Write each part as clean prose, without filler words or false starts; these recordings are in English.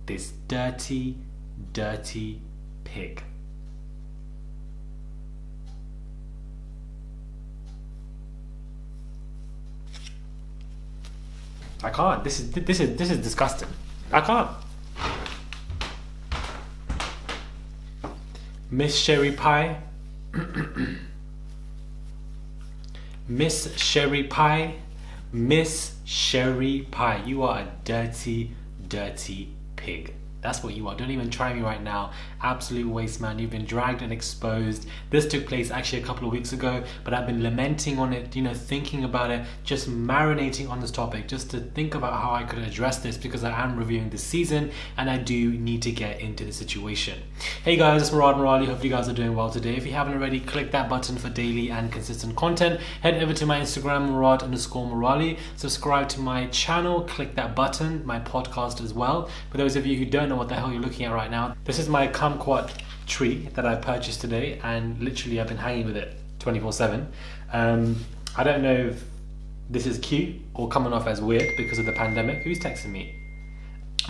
this dirty, dirty pig. I can't. This is disgusting. I can't. Miss Sherry Pie. Miss Sherry Pie. Miss Sherry Pie. You are a dirty, dirty pig. That's what you are. Don't even try me right now. Absolute waste, man. You've been dragged and exposed. This took place actually a couple of weeks ago, but I've been lamenting on it, thinking about it, just marinating on this topic, just to think about how I could address this, because I am reviewing this season and I do need to get into the situation. Hey guys, it's Murad Murali. Hope you guys are doing well today. If you haven't already, click that button for daily and consistent content. Head over to my Instagram, Murad_Murali. Subscribe to my channel. Click that button. My podcast as well. For those of you who don't know what the hell you're looking at right now, this is my kumquat tree that I purchased today, and literally I've been hanging with it 24/7. I don't know if this is cute or coming off as weird because of the pandemic. Who's texting me?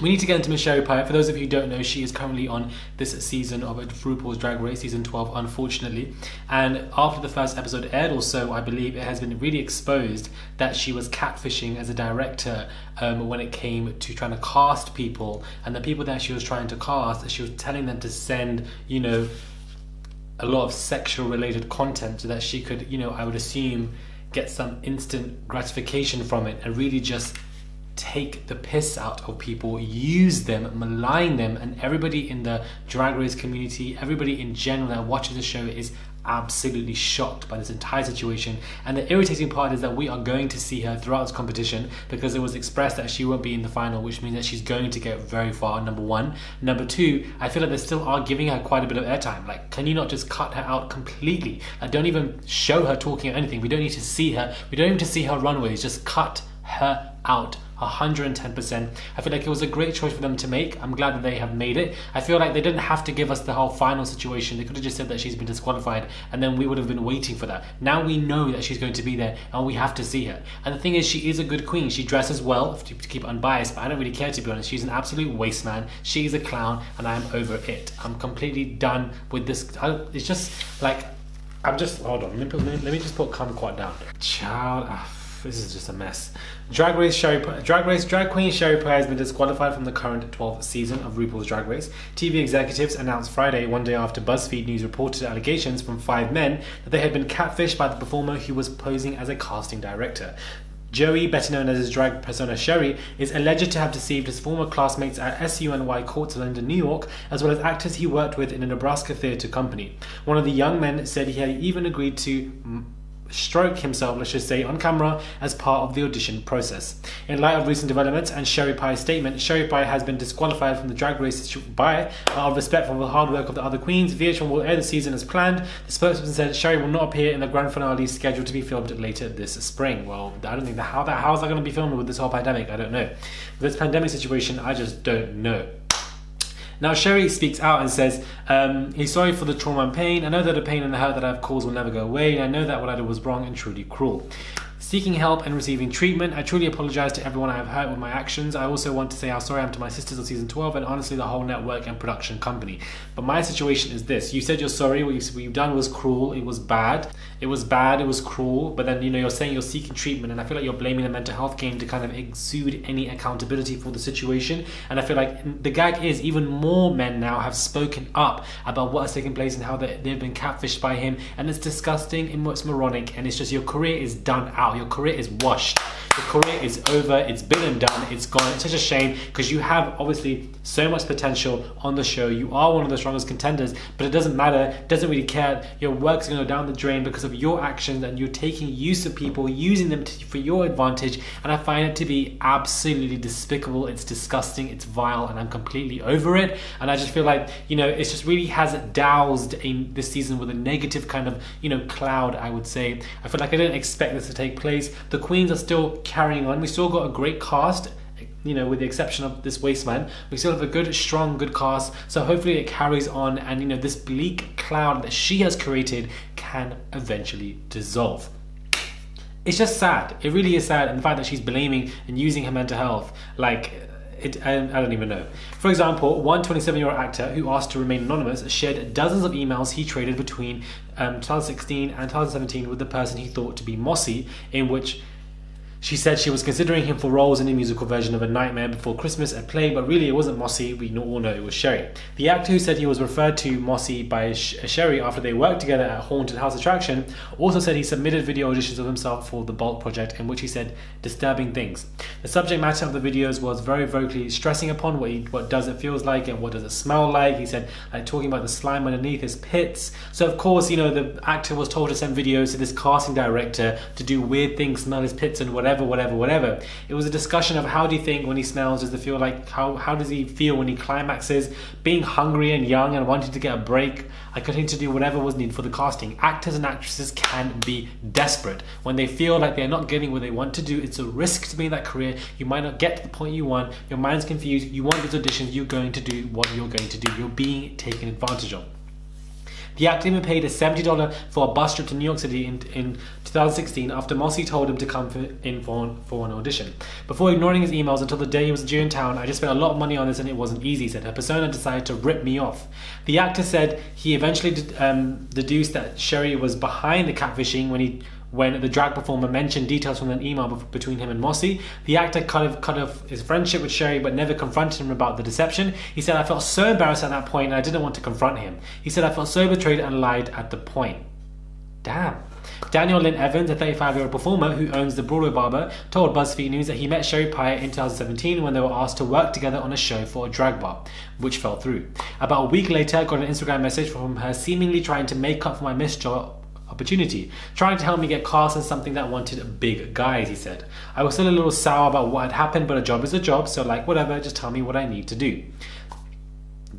We need to get into Miss Sherry Pie. For those of you who don't know, she is currently on this season of RuPaul's Drag Race, season 12, unfortunately. And after the first episode aired or so, I believe it has been really exposed that she was catfishing as a director when it came to trying to cast people. And the people that she was trying to cast, she was telling them to send, a lot of sexual related content so that she could, I would assume, get some instant gratification from it and really just take the piss out of people, use them, malign them, and everybody in the Drag Race community, everybody in general that watches the show is absolutely shocked by this entire situation. And the irritating part is that we are going to see her throughout this competition, because it was expressed that she won't be in the final, which means that she's going to get very far, number one. Number two, I feel like they still are giving her quite a bit of airtime. Like, can you not just cut her out completely? Don't even show her talking or anything. We don't need to see her. We don't need to see her runways. Just cut her out 110%. I feel like it was a great choice for them to make. I'm glad that they have made it. I feel like they didn't have to give us the whole final situation. They could have just said that she's been disqualified, and then we would have been waiting for that. Now we know that she's going to be there, and we have to see her. And the thing is, she is a good queen. She dresses well, to keep unbiased, but I don't really care, to be honest. She's an absolute waste man. She's a clown, and I'm over it. I'm completely done with this. It's just like, hold on, let me just put kumquat down. Child, this is just a mess. Drag queen Sherry Pie has been disqualified from the current 12th season of RuPaul's Drag Race. TV executives announced Friday, one day after BuzzFeed News reported allegations from 5 men that they had been catfished by the performer who was posing as a casting director. Joey, better known as his drag persona Sherry, is alleged to have deceived his former classmates at SUNY Courts London, New York, as well as actors he worked with in a Nebraska theatre company. One of the young men said he had even agreed to stroke himself, let's just say, on camera as part of the audition process. In light of recent developments and Sherry Pie's statement, Sherry Pie has been disqualified from the Drag Race by, out of respect for the hard work of the other queens. VH1 will air the season as planned. The spokesperson said Sherry will not appear in the grand finale scheduled to be filmed later this spring. Well, I don't think how is that going to be filmed with this whole pandemic? I don't know. With this pandemic situation, I just don't know. Now, Sherry speaks out and says, he's sorry for the trauma and pain. I know that the pain and the hurt that I've caused will never go away. And I know that what I did was wrong and truly cruel. Seeking help and receiving treatment, I truly apologize to everyone I have hurt with my actions. I also want to say how sorry I am to my sisters of season 12 and honestly the whole network and production company. But my situation is this. You said you're sorry. What you've done was cruel. It was bad. It was cruel. But then, you're saying you're seeking treatment, and I feel like you're blaming the mental health game to kind of exude any accountability for the situation. And I feel like the gag is even more men now have spoken up about what has taken place and how they've been catfished by him. And it's disgusting and it's moronic. And it's just, your career is done out. Your career is washed. Your career is over. It's been and done. It's gone. It's such a shame, because you have obviously so much potential on the show. You are one of the strongest contenders, but it doesn't matter. It doesn't really care. Your work's going to go down the drain because of your actions, and you're taking use of people, using them for your advantage. And I find it to be absolutely despicable. It's disgusting. It's vile, and I'm completely over it. And I just feel like, it just really has doused this season with a negative kind of, cloud, I would say. I feel like I didn't expect this to take place. The queens are still carrying on. We still got a great cast, with the exception of this waste man. We still have a good, strong, good cast. So hopefully it carries on, and this bleak cloud that she has created can eventually dissolve. It's just sad. It really is sad. And the fact that she's blaming and using her mental health, I don't even know. For example, one 27-year-old actor who asked to remain anonymous shared dozens of emails he traded between 2016 and 2017 with the person he thought to be Mossy, in which she said she was considering him for roles in the musical version of A Nightmare Before Christmas at Play, but really it wasn't Mossy, we all know it was Sherry. The actor who said he was referred to Mossy by Sherry after they worked together at Haunted House Attraction also said he submitted video auditions of himself for the Bulk project, in which he said disturbing things. The subject matter of the videos was very vocally stressing upon what does it feels like and what does it smell like. He said, like, talking about the slime underneath his pits. So of course, you know, the actor was told to send videos to this casting director to do weird things, smell his pits and whatever. It was a discussion of how do you think when he smells, does it feel like, how does he feel when he climaxes, being hungry and young and wanting to get a break. I continued to do whatever was needed for the casting. Actors and actresses can be desperate. When they feel like they're not getting what they want to do, it's a risk to be in that career. You might not get to the point you want, your mind's confused, you want these auditions, you're going to do what you're going to do. You're being taken advantage of. The actor even paid a $70 for a bus trip to New York City in 2016 after Mossy told him to come in for an audition. Before ignoring his emails until the day he was due in town, I just spent a lot of money on this and it wasn't easy, said. Her persona decided to rip me off. The actor said he eventually deduced that Sherry was behind the catfishing when the drag performer mentioned details from an email between him and Mossy. The actor cut off his friendship with Sherry but never confronted him about the deception. He said, I felt so embarrassed at that point and I didn't want to confront him. He said, I felt so betrayed and lied at the point. Damn. Daniel Lynn Evans, a 35-year-old performer who owns the Broadway Barber, told BuzzFeed News that he met Sherry Pie in 2017 when they were asked to work together on a show for a drag bar, which fell through. About a week later, I got an Instagram message from her seemingly trying to make up for my missed opportunity, trying to help me get cast in something that wanted big guys, he said. I was still a little sour about what had happened, but a job is a job, so like whatever, just tell me what I need to do.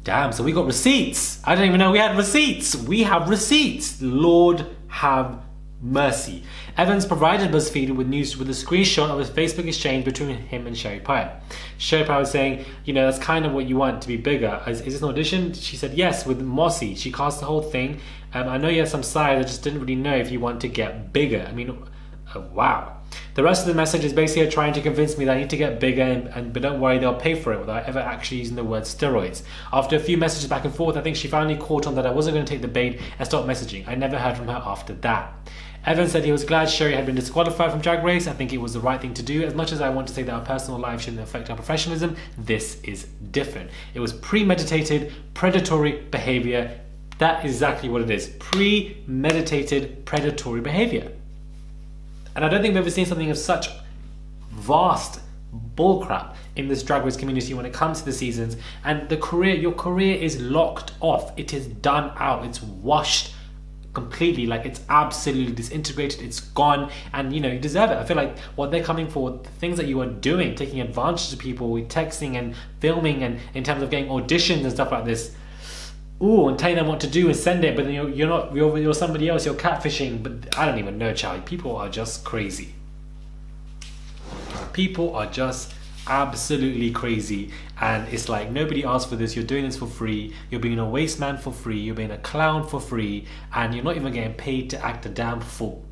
Damn, so we got receipts. I didn't even know we had receipts. We have receipts. Lord have mercy. Evans provided BuzzFeed with a screenshot of his Facebook exchange between him and Sherry Pie. Sherry Pie was saying, you know, that's kind of what you want, to be bigger. Is this an audition? She said, yes, with Mossy. She cast the whole thing. I know you had some size, I just didn't really know if you want to get bigger. I mean, wow. The rest of the message is basically trying to convince me that I need to get bigger, but don't worry, they'll pay for it without ever actually using the word steroids. After a few messages back and forth, I think she finally caught on that I wasn't going to take the bait and stopped messaging. I never heard from her after that. Evans said he was glad Sherry had been disqualified from Drag Race. I think it was the right thing to do. As much as I want to say that our personal life shouldn't affect our professionalism, this is different. It was premeditated, predatory behavior. That is exactly what it is. Premeditated, predatory behavior. And I don't think we've ever seen something of such vast bullcrap in this Drag Race community when it comes to the seasons. And your career is locked off. It is done out. It's washed completely. Like, it's absolutely disintegrated. It's gone. And, you know, you deserve it. I feel like what they're coming for, the things that you are doing, taking advantage of people, texting and filming, and in terms of getting auditions and stuff like this, and telling them what to do and send it, but then you're somebody else, you're catfishing. But I don't even know, Charlie. People are just crazy. People are just absolutely crazy, and it's like nobody asked for this. You're doing this for free. You're being a waste man for free. You're being a clown for free, and you're not even getting paid to act a damn fool.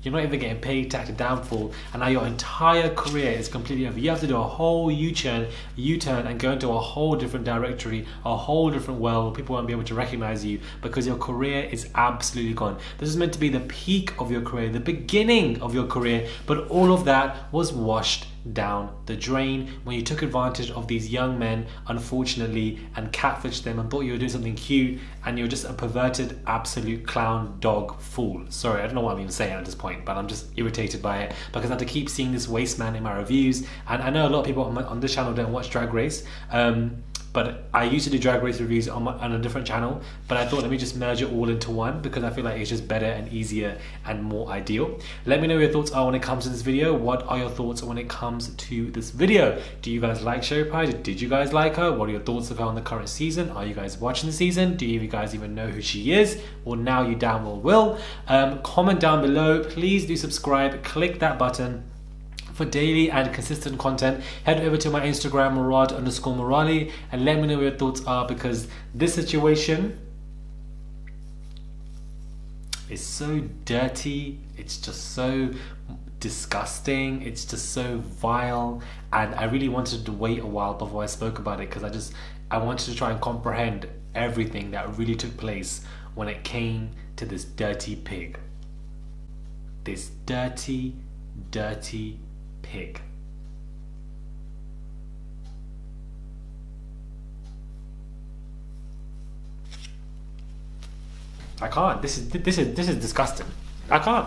You're not even getting paid to act a damn fool, and now your entire career is completely over. You have to do a whole U-turn and go into a whole different directory, a whole different world. People won't be able to recognize you because your career is absolutely gone. This is meant to be the peak of your career, the beginning of your career, but all of that was washed down the drain when you took advantage of these young men, unfortunately, and catfished them and thought you were doing something cute, and you're just a perverted, absolute clown dog fool. Sorry, I don't know what I'm even saying at this point, but I'm just irritated by it because I have to keep seeing this waste man in my reviews. And I know a lot of people on this channel don't watch Drag Race, but I used to do Drag Race reviews on a different channel, but I thought let me just merge it all into one because I feel like it's just better and easier and more ideal. Let me know what your thoughts are when it comes to this video. What are your thoughts when it comes to this video? Do you guys like Sherry Pie? Did you guys like her? What are your thoughts of her on the current season? Are you guys watching the season? Do you guys even know who she is? Well, now you damn well will. Comment down below. Please do subscribe. Click that button. For daily and consistent content, head over to my Instagram, Murad_Morali, and let me know what your thoughts are, because this situation is so dirty. It's just so disgusting. It's just so vile, and I really wanted to wait a while before I spoke about it because I wanted to try and comprehend everything that really took place when it came to this dirty pig. This dirty, dirty pig. I can't. This is disgusting. I can't.